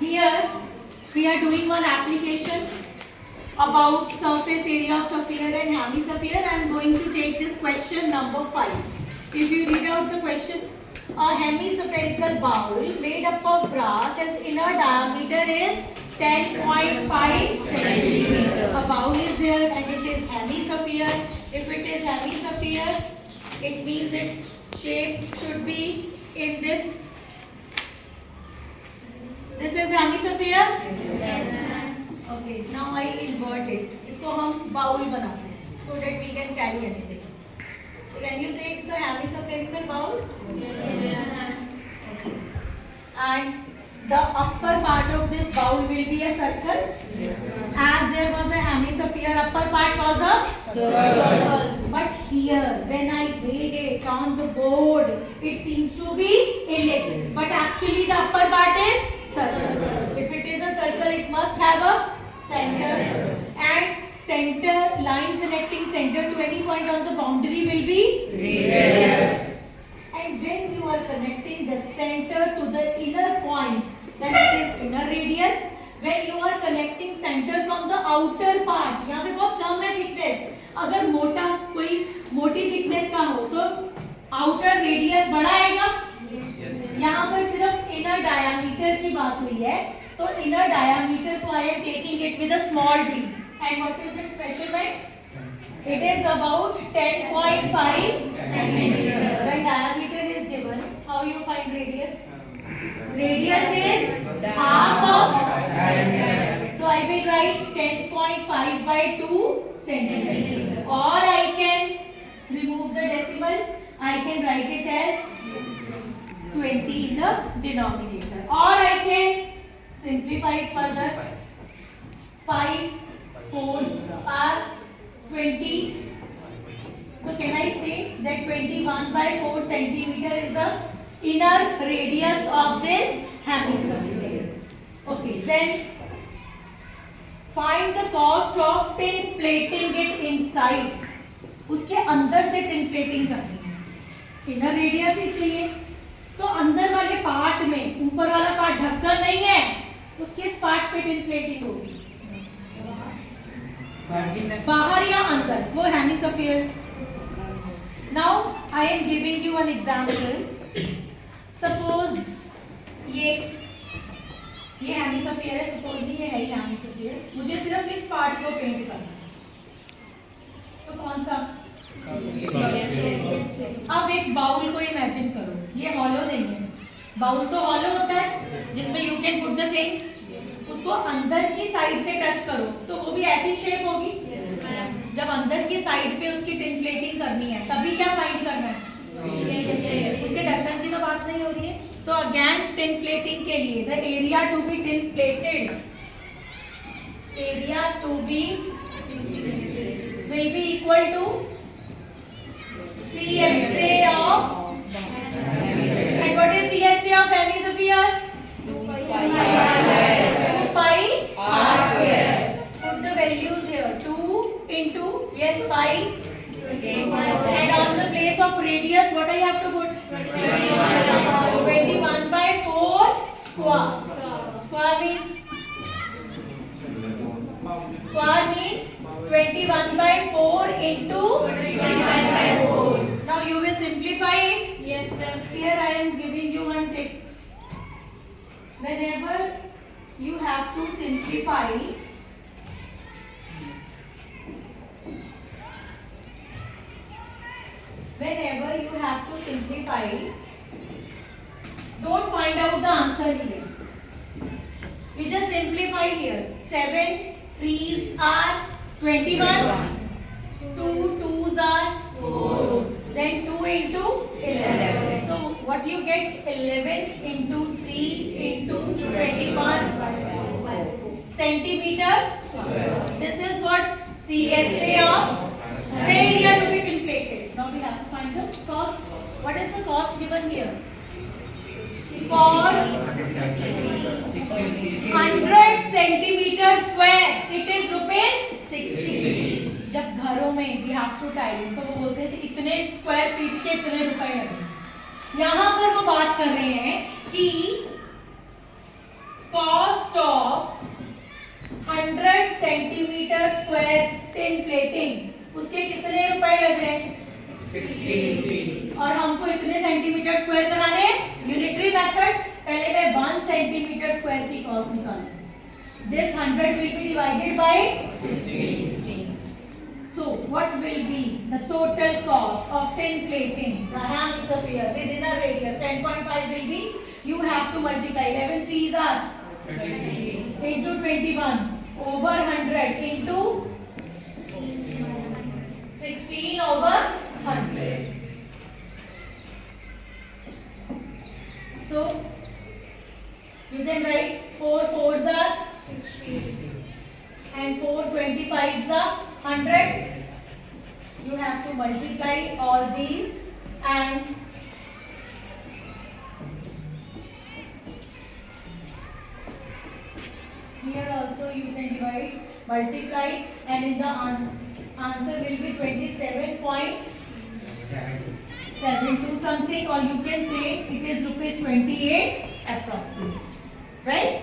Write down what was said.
Here we are doing one application about surface area of sphere and hemisphere. I am going to take this question number 5. If you read out the question, a hemispherical bowl made up of brass, its inner diameter is 10.5 centimeter. A bowl is there and it is hemisphere. If it is hemisphere, it means its shape should be in this. This is hemisphere? Yes. Okay, now I invert it. इसको हम bowl बनाते हैं so that we can carry anything. So can you say it's a hemispherical bowl? Yes. Okay. And the upper part of this bowl will be a circle. Yes. As there was a hemisphere, upper part was a circle. But here, when I made it on the board, it seems to be ellipse. But actually, the upper part is circle. If it is a circle, it must have a center. And center line connecting center to any point on the boundary will be radius. And when you are connecting the center to the inner point, then it is inner radius. When you are connecting center from the outer part, यहाँ पे बहुत कम है thickness. अगर मोटा कोई मोटी thickness का हो तो outer radius बड़ा आएगा. यहाँ पर सिर्फ inner diameter की बात हुई है, तो inner diameter को I am taking it with a small d. And what is its measurement? It is about 10.5 centimeter. When diameter is given, how you find radius? Radius is half of diameter. So I will write 10.5 by 2 centimeter. Or I can remove the decimal. I can write it as 20 in the denominator. Or I can simplify it further. 5 fours are 20. So can I say that 21 by 4 centimeter is the inner radius of this hemisphere? Okay, then find the cost of tin plating it inside. उसके अंदर से tin plating करनी है. Inner radius ही चाहिए. तो अंदर वाले part में ऊपर वाला पार्ट ढक्कन नहीं है, तो किस पार्ट पे tin plating होगी? बाहर या अंदर, वो hemisphere. Now I am giving you an example. Suppose ये हेमिस्फीयर है, सपोज ये है हेमिस्फीयर. मुझे सिर्फ इस पार्ट को पेंट करना है, तो कौन सा? अब एक बाउल को इमेजिन करो. ये हॉलो नहीं है. बाउल तो हॉलो होता है जिसमें you can put the things. उसको अंदर की साइड से टच करो तो वो भी ऐसी शेप होगी. जब अंदर की साइड पे उसकी टिन प्लेटिंग करनी है, तभी क्या फाइंड करना है? उसके ढक्कन की तो बात नहीं हो रही है. तो अगेन टिन प्लेटिंग के लिए the area to be tin plated, area to be will be equal to CSA of, and what is CSA of hemisphere? 2 pi r square. Put the values here. 2 into, yes, pi. And on the place of radius, what I have to put? 21 by 4 square. Square means 21 by 4 into 21 by 4. Now you will simplify it. Yes, ma'am. Here I am giving you one tip. Whenever you have to simplify, don't find out the answer here. You just simplify here. 7 3s are 21. 2 2s are 4. Then 2 into 11. So what you get? 11 into 3 into 21 centimeter square. This is what CSA of the area to be inflated. Now we have to find the cost. What is the cost given here? For 100 centimeter square, it is rupees 60. जब घरों में we have to tile, तो वो बोलते हैं इतने square feet के इतने रुपए लगे. यहाँ पर वो बात कर रहे हैं कि cost 100 centimetre square tin plating, उसके कितने रुपए लग रहे हैं? 60। और हमको इतने सेंटीमीटर स्क्वायर कराने हैं, यूनिटरी मेथड। पहले मैं 1 सेंटीमीटर स्क्वायर की कॉस्ट निकालूंगी। This 100 will be divided by 60. So what will be the total cost of tin plating the hemisphere within a radius 10.5 will be, you have to multiply 11 3s are 23 into 21 over 100 into 16 over 100. So you can write 4 4s are 60 and 4 25s are 100. You have to multiply all these and here also you can divide, multiply, and in the answer will be 27.72 something, or you can say it is rupees 28 approximately, right?